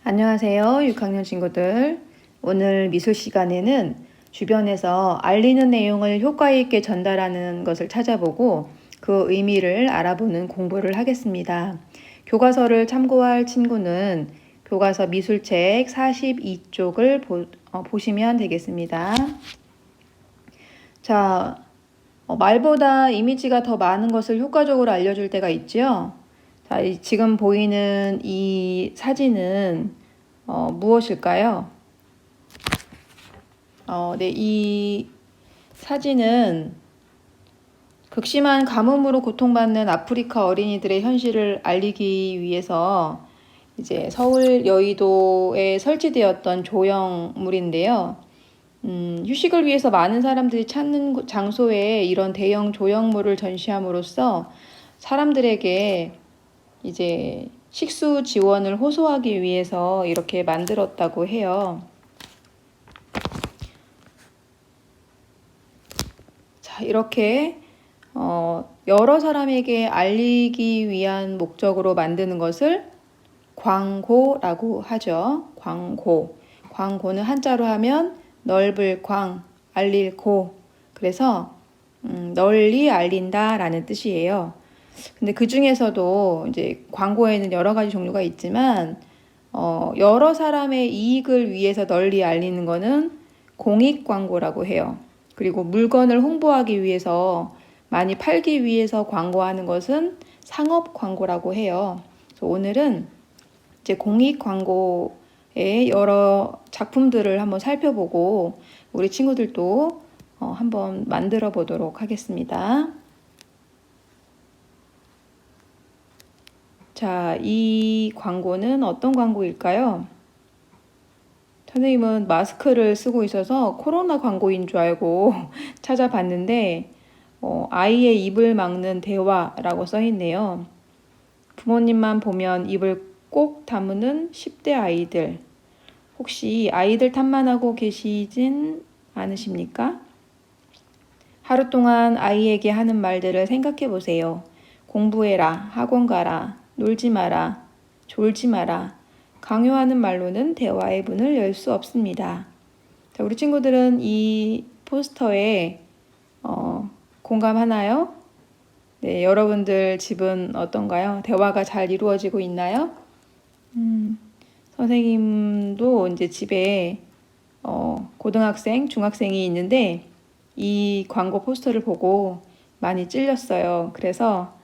안녕하세요, 6학년 친구들. 오늘 미술 시간에는 주변에서 알리는 내용을 효과 있게 전달하는 것을 찾아보고 그 의미를 알아보는 공부를 하겠습니다. 교과서를 참고할 친구는 교과서 미술책 42쪽을 보시면 되겠습니다. 자, 말보다 이미지가 더 많은 것을 효과적으로 알려줄 때가 있죠. 자, 지금 보이는 이 사진은 무엇일까요? 네, 이 사진은 극심한 가뭄으로 고통받는 아프리카 어린이들의 현실을 알리기 위해서 이제 서울 여의도에 설치되었던 조형물인데요. 휴식을 위해서 많은 사람들이 찾는 장소에 이런 대형 조형물을 전시함으로써 사람들에게 이제 식수 지원을 호소하기 위해서 이렇게 만들었다고 해요. 자, 이렇게 여러 사람에게 알리기 위한 목적으로 만드는 것을 광고라고 하죠. 광고. 광고는 한자로 하면 넓을 광, 알릴 고. 그래서 널리 알린다라는 뜻이에요. 근데 그 중에서도 이제 광고에는 여러 가지 종류가 있지만 여러 사람의 이익을 위해서 널리 알리는 거는 공익 광고라고 해요. 그리고 물건을 홍보하기 위해서 많이 팔기 위해서 광고하는 것은 상업 광고라고 해요. 그래서 오늘은 이제 공익 광고의 여러 작품들을 한번 살펴보고 우리 친구들도 한번 만들어 보도록 하겠습니다. 자, 이 광고는 어떤 광고일까요? 선생님은 마스크를 쓰고 있어서 코로나 광고인 줄 알고 찾아봤는데 아이의 입을 막는 대화라고 써 있네요. 부모님만 보면 입을 꼭 다무는 10대 아이들. 혹시 아이들 탓만하고 계시진 않으십니까? 하루 동안 아이에게 하는 말들을 생각해 보세요. 공부해라, 학원 가라, 놀지 마라, 졸지 마라. 강요하는 말로는 대화의 문을 열 수 없습니다. 자, 우리 친구들은 이 포스터에 공감하나요? 네, 여러분들 집은 어떤가요? 대화가 잘 이루어지고 있나요? 선생님도 이제 집에 고등학생, 중학생이 있는데 이 광고 포스터를 보고 많이 찔렸어요. 그래서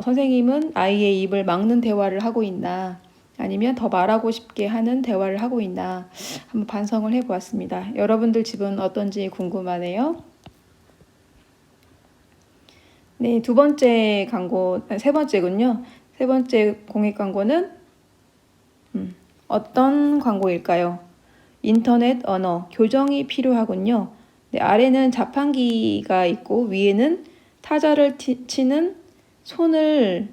선생님은 아이의 입을 막는 대화를 하고 있나 아니면 더 말하고 싶게 하는 대화를 하고 있나 한번 반성을 해보았습니다. 여러분들 집은 어떤지 궁금하네요. 네, 세 번째군요. 세 번째 공익 광고는 어떤 광고일까요? 인터넷 언어, 교정이 필요하군요. 네, 아래는 자판기가 있고 위에는 타자를 치는 손을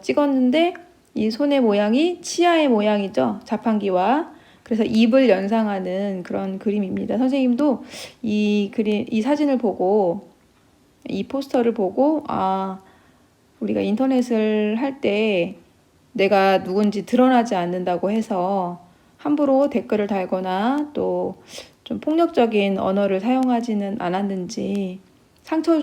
찍었는데 이 손의 모양이 치아의 모양이죠. 자판기와. 그래서 입을 연상하는 그런 그림입니다. 선생님도 이 사진을 보고 이 포스터를 보고 우리가 인터넷을 할 때 내가 누군지 드러나지 않는다고 해서 함부로 댓글을 달거나 또 좀 폭력적인 언어를 사용하지는 않았는지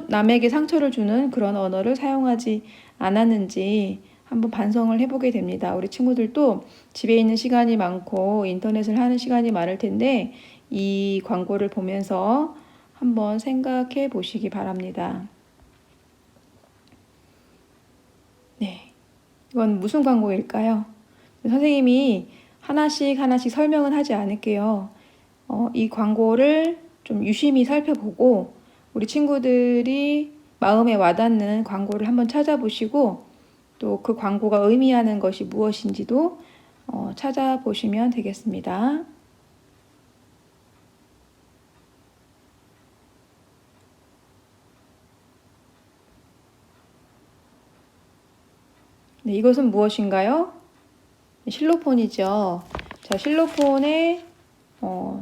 남에게 상처를 주는 그런 언어를 사용하지 않았는지 한번 반성을 해보게 됩니다. 우리 친구들도 집에 있는 시간이 많고 인터넷을 하는 시간이 많을 텐데 이 광고를 보면서 한번 생각해 보시기 바랍니다. 네, 이건 무슨 광고일까요? 선생님이 하나씩 설명은 하지 않을게요. 이 광고를 좀 유심히 살펴보고 우리 친구들이 마음에 와닿는 광고를 한번 찾아보시고 또 그 광고가 의미하는 것이 무엇인지도 찾아보시면 되겠습니다. 네, 이것은 무엇인가요? 실로폰이죠. 자, 실로폰에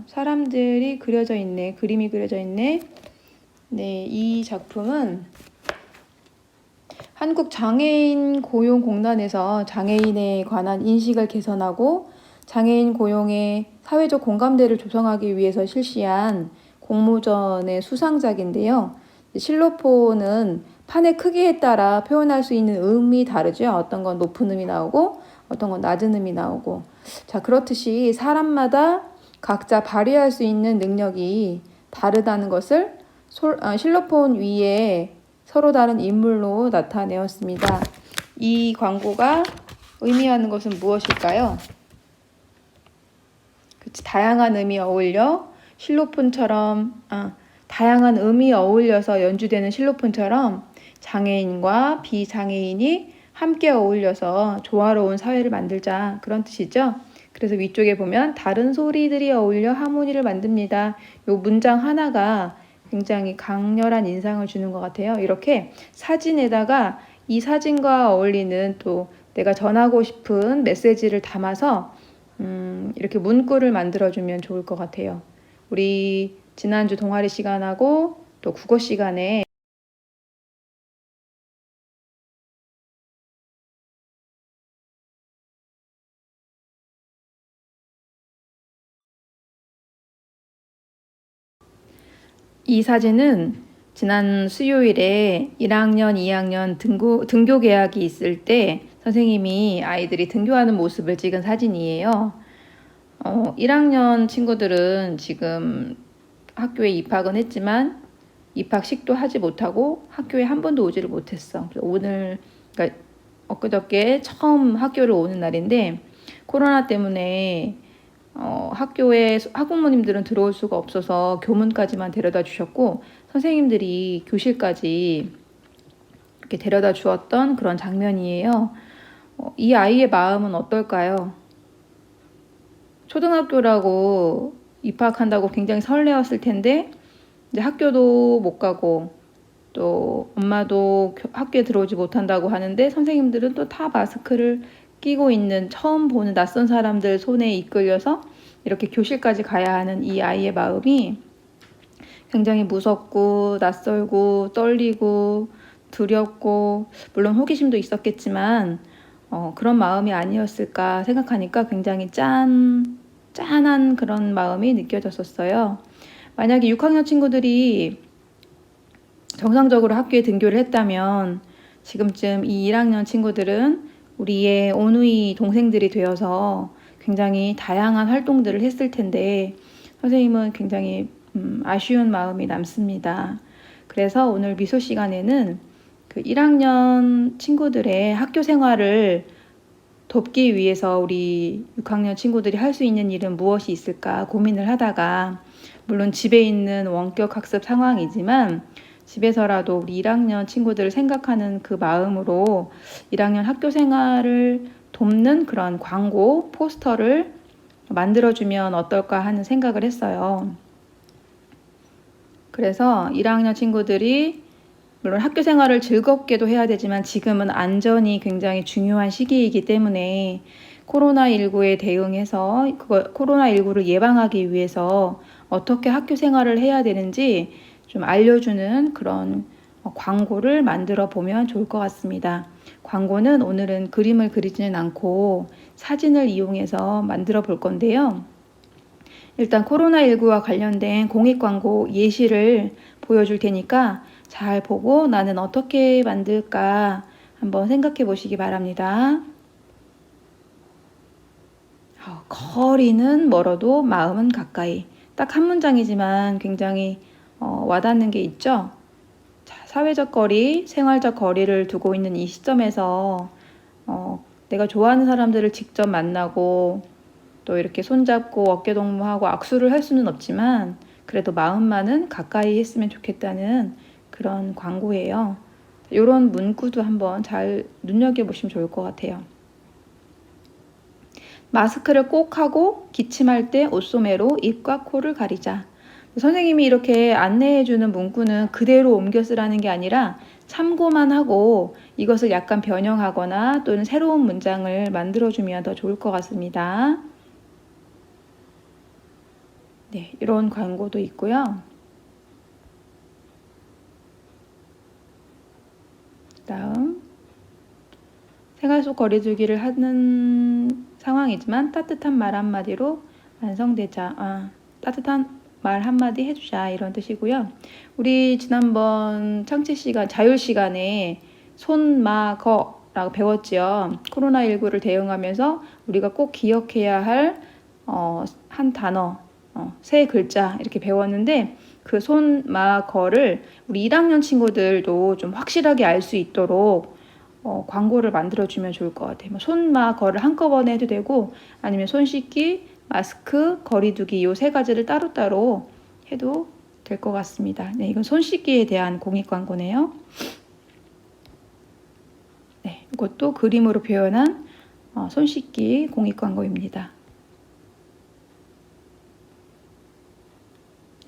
사람들이 그려져 있네. 그림이 그려져 있네. 네, 이 작품은 한국장애인 고용공단에서 장애인에 관한 인식을 개선하고 장애인 고용의 사회적 공감대를 조성하기 위해서 실시한 공모전의 수상작인데요. 실로폰은 판의 크기에 따라 표현할 수 있는 음이 다르죠. 어떤 건 높은 음이 나오고 어떤 건 낮은 음이 나오고. 자, 그렇듯이 사람마다 각자 발휘할 수 있는 능력이 다르다는 것을 실로폰 위에 서로 다른 인물로 나타내었습니다. 이 광고가 의미하는 것은 무엇일까요? 그치, 다양한 음이 어울려 실로폰처럼 다양한 음이 어울려서 연주되는 실로폰처럼 장애인과 비장애인이 함께 어울려서 조화로운 사회를 만들자, 그런 뜻이죠. 그래서 위쪽에 보면 다른 소리들이 어울려 하모니를 만듭니다. 이 문장 하나가 굉장히 강렬한 인상을 주는 것 같아요. 이렇게 사진에다가 이 사진과 어울리는 또 내가 전하고 싶은 메시지를 담아서 이렇게 문구를 만들어주면 좋을 것 같아요. 우리 지난주 동아리 시간하고 또 국어 시간에 이 사진은 지난 수요일에 1학년, 2학년 등교 계약이 있을 때 선생님이 아이들이 등교하는 모습을 찍은 사진이에요. 1학년 친구들은 지금 학교에 입학은 했지만 입학식도 하지 못하고 학교에 한 번도 오지를 못했어. 오늘, 그러니까 엊그저께 처음 학교를 오는 날인데 코로나 때문에 학교에 학부모님들은 들어올 수가 없어서 교문까지만 데려다 주셨고 선생님들이 교실까지 이렇게 데려다 주었던 그런 장면이에요. 이 아이의 마음은 어떨까요? 초등학교라고 입학한다고 굉장히 설레었을 텐데 이제 학교도 못 가고 또 엄마도 학교에 들어오지 못한다고 하는데 선생님들은 또 다 마스크를 끼고 있는 처음 보는 낯선 사람들 손에 이끌려서 이렇게 교실까지 가야 하는 이 아이의 마음이 굉장히 무섭고 낯설고 떨리고 두렵고 물론 호기심도 있었겠지만 그런 마음이 아니었을까 생각하니까 굉장히 짠한 그런 마음이 느껴졌었어요. 만약에 6학년 친구들이 정상적으로 학교에 등교를 했다면 지금쯤 이 1학년 친구들은 우리의 오누이 동생들이 되어서 굉장히 다양한 활동들을 했을 텐데 선생님은 굉장히 아쉬운 마음이 남습니다. 그래서 오늘 미소 시간에는 그 1학년 친구들의 학교 생활을 돕기 위해서 우리 6학년 친구들이 할 수 있는 일은 무엇이 있을까 고민을 하다가 물론 집에 있는 원격 학습 상황이지만 집에서라도 우리 1학년 친구들을 생각하는 그 마음으로 1학년 학교 생활을 돕는 그런 광고, 포스터를 만들어주면 어떨까 하는 생각을 했어요. 그래서 1학년 친구들이 물론 학교 생활을 즐겁게도 해야 되지만 지금은 안전이 굉장히 중요한 시기이기 때문에 코로나19에 대응해서 코로나19를 예방하기 위해서 어떻게 학교 생활을 해야 되는지 좀 알려주는 그런 광고를 만들어 보면 좋을 것 같습니다. 광고는 오늘은 그림을 그리지는 않고 사진을 이용해서 만들어 볼 건데요. 일단 코로나19와 관련된 공익 광고 예시를 보여줄 테니까 잘 보고 나는 어떻게 만들까 한번 생각해 보시기 바랍니다. 거리는 멀어도 마음은 가까이. 딱 한 문장이지만 굉장히 와닿는 게 있죠. 자, 사회적 거리, 생활적 거리를 두고 있는 이 시점에서 내가 좋아하는 사람들을 직접 만나고 또 이렇게 손잡고 어깨동무하고 악수를 할 수는 없지만 그래도 마음만은 가까이 했으면 좋겠다는 그런 광고예요. 이런 문구도 한번 잘 눈여겨보시면 좋을 것 같아요. 마스크를 꼭 하고 기침할 때 옷소매로 입과 코를 가리자. 선생님이 이렇게 안내해주는 문구는 그대로 옮겨 쓰라는 게 아니라 참고만 하고 이것을 약간 변형하거나 또는 새로운 문장을 만들어주면 더 좋을 것 같습니다. 네, 이런 광고도 있고요. 다음 생활 속 거리두기를 하는 상황이지만 따뜻한 말 한마디로 완성되자. 따뜻한 말 한마디 해주자 이런 뜻이고요. 우리 지난번 창치 시간, 자율 시간에 손마거라고 배웠지요. 코로나19를 대응하면서 우리가 꼭 기억해야 할 한 단어, 세 글자 이렇게 배웠는데 그 손마거를 우리 1학년 친구들도 좀 확실하게 알 수 있도록 광고를 만들어주면 좋을 것 같아요. 손마거를 한꺼번에 해도 되고 아니면 손 씻기, 마스크, 거리두기 이 세 가지를 따로따로 해도 될 것 같습니다. 네, 이건 손 씻기에 대한 공익 광고네요. 네, 이것도 그림으로 표현한 손 씻기 공익 광고입니다.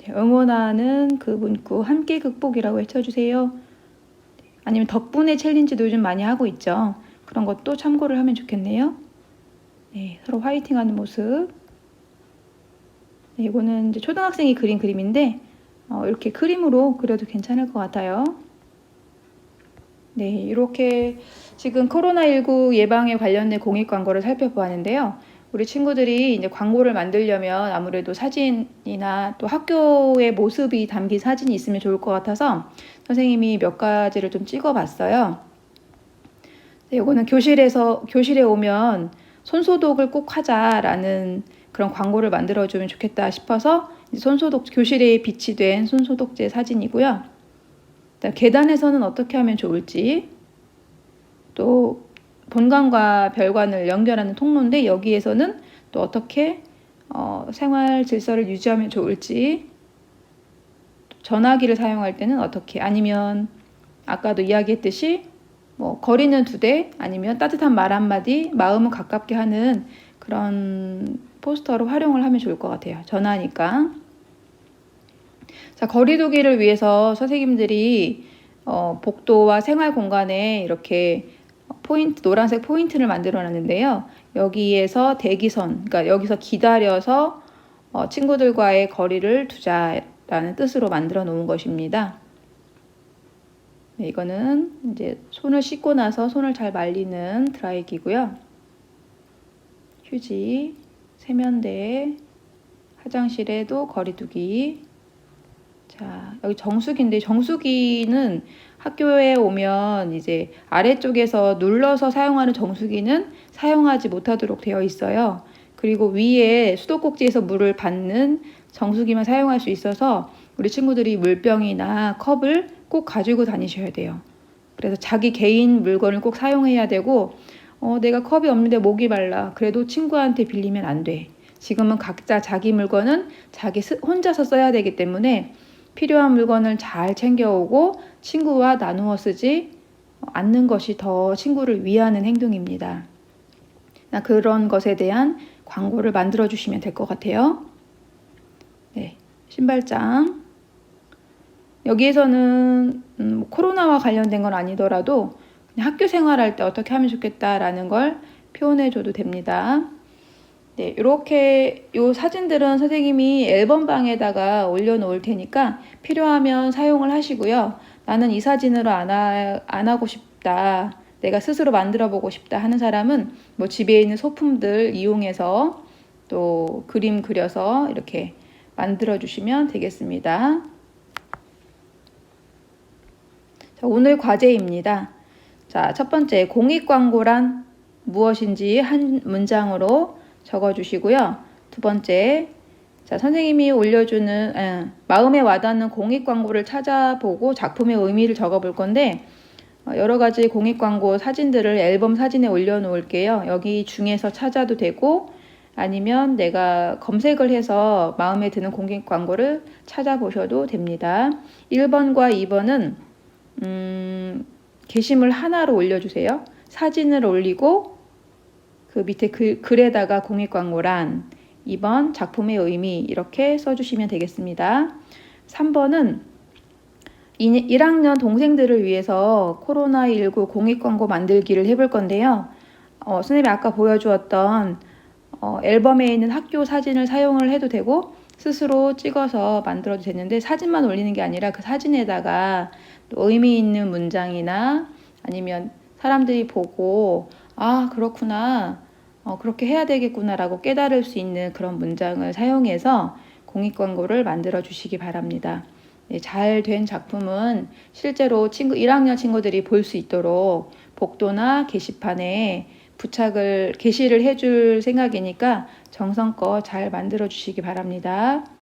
네, 응원하는 그 문구 함께 극복이라고 외쳐주세요. 아니면 덕분에 챌린지도 요즘 많이 하고 있죠. 그런 것도 참고를 하면 좋겠네요. 네, 서로 화이팅하는 모습. 네, 이거는 이제 초등학생이 그린 그림인데 이렇게 그림으로 그려도 괜찮을 것 같아요. 네, 이렇게 지금 코로나19 예방에 관련된 공익 광고를 살펴보았는데요. 우리 친구들이 이제 광고를 만들려면 아무래도 사진이나 또 학교의 모습이 담긴 사진이 있으면 좋을 것 같아서 선생님이 몇 가지를 좀 찍어봤어요. 네, 이거는 교실에 오면 손소독을 꼭 하자라는 그런 광고를 만들어주면 좋겠다 싶어서 교실에 비치된 손소독제 사진이고요. 계단에서는 어떻게 하면 좋을지, 또 본관과 별관을 연결하는 통로인데 여기에서는 또 어떻게 생활 질서를 유지하면 좋을지, 전화기를 사용할 때는 어떻게, 아니면 아까도 이야기했듯이 거리는 2대, 아니면 따뜻한 말 한마디, 마음을 가깝게 하는 그런 포스터로 활용을 하면 좋을 것 같아요. 전화니까. 자, 거리두기를 위해서 선생님들이 복도와 생활 공간에 이렇게 노란색 포인트를 만들어 놨는데요. 여기에서 대기선, 그러니까 여기서 기다려서 친구들과의 거리를 두자라는 뜻으로 만들어 놓은 것입니다. 네, 이거는 이제 손을 씻고 나서 손을 잘 말리는 드라이기고요. 휴지, 세면대, 화장실에도 거리두기. 자, 여기 정수기인데 정수기는 학교에 오면 이제 아래쪽에서 눌러서 사용하는 정수기는 사용하지 못하도록 되어 있어요. 그리고 위에 수도꼭지에서 물을 받는 정수기만 사용할 수 있어서 우리 친구들이 물병이나 컵을 꼭 가지고 다니셔야 돼요. 그래서 자기 개인 물건을 꼭 사용해야 되고 내가 컵이 없는데 목이 말라. 그래도 친구한테 빌리면 안 돼. 지금은 각자 자기 물건은 혼자서 써야 되기 때문에 필요한 물건을 잘 챙겨오고 친구와 나누어 쓰지 않는 것이 더 친구를 위하는 행동입니다. 그런 것에 대한 광고를 만들어 주시면 될 것 같아요. 네, 신발장. 여기에서는 코로나와 관련된 건 아니더라도 그냥 학교 생활할 때 어떻게 하면 좋겠다라는 걸 표현해 줘도 됩니다. 네, 이렇게 요 사진들은 선생님이 앨범방에다가 올려놓을 테니까 필요하면 사용을 하시고요. 나는 이 사진으로 안 하고 싶다, 내가 스스로 만들어 보고 싶다 하는 사람은 집에 있는 소품들 이용해서 또 그림 그려서 이렇게 만들어 주시면 되겠습니다. 자, 오늘 과제입니다. 자, 첫 번째, 공익 광고란 무엇인지 한 문장으로 적어주시고요. 두 번째, 자, 선생님이 올려주는 마음에 와닿는 공익 광고를 찾아보고 작품의 의미를 적어볼 건데 여러 가지 공익 광고 사진들을 앨범 사진에 올려놓을게요. 여기 중에서 찾아도 되고 아니면 내가 검색을 해서 마음에 드는 공익 광고를 찾아보셔도 됩니다. 1번과 2번은 게시물 하나로 올려주세요. 사진을 올리고 그 밑에 글에다가 공익 광고란, 2번 작품의 의미 이렇게 써주시면 되겠습니다. 3번은 1학년 동생들을 위해서 코로나19 공익 광고 만들기를 해볼 건데요. 선생님이 아까 보여주었던 앨범에 있는 학교 사진을 사용을 해도 되고 스스로 찍어서 만들어도 되는데 사진만 올리는 게 아니라 그 사진에다가 또 의미 있는 문장이나 아니면 사람들이 보고 아, 그렇구나. 그렇게 해야 되겠구나라고 깨달을 수 있는 그런 문장을 사용해서 공익광고를 만들어 주시기 바랍니다. 네, 잘 된 작품은 실제로 1학년 친구들이 볼 수 있도록 복도나 게시판에 게시를 해줄 생각이니까 정성껏 잘 만들어 주시기 바랍니다.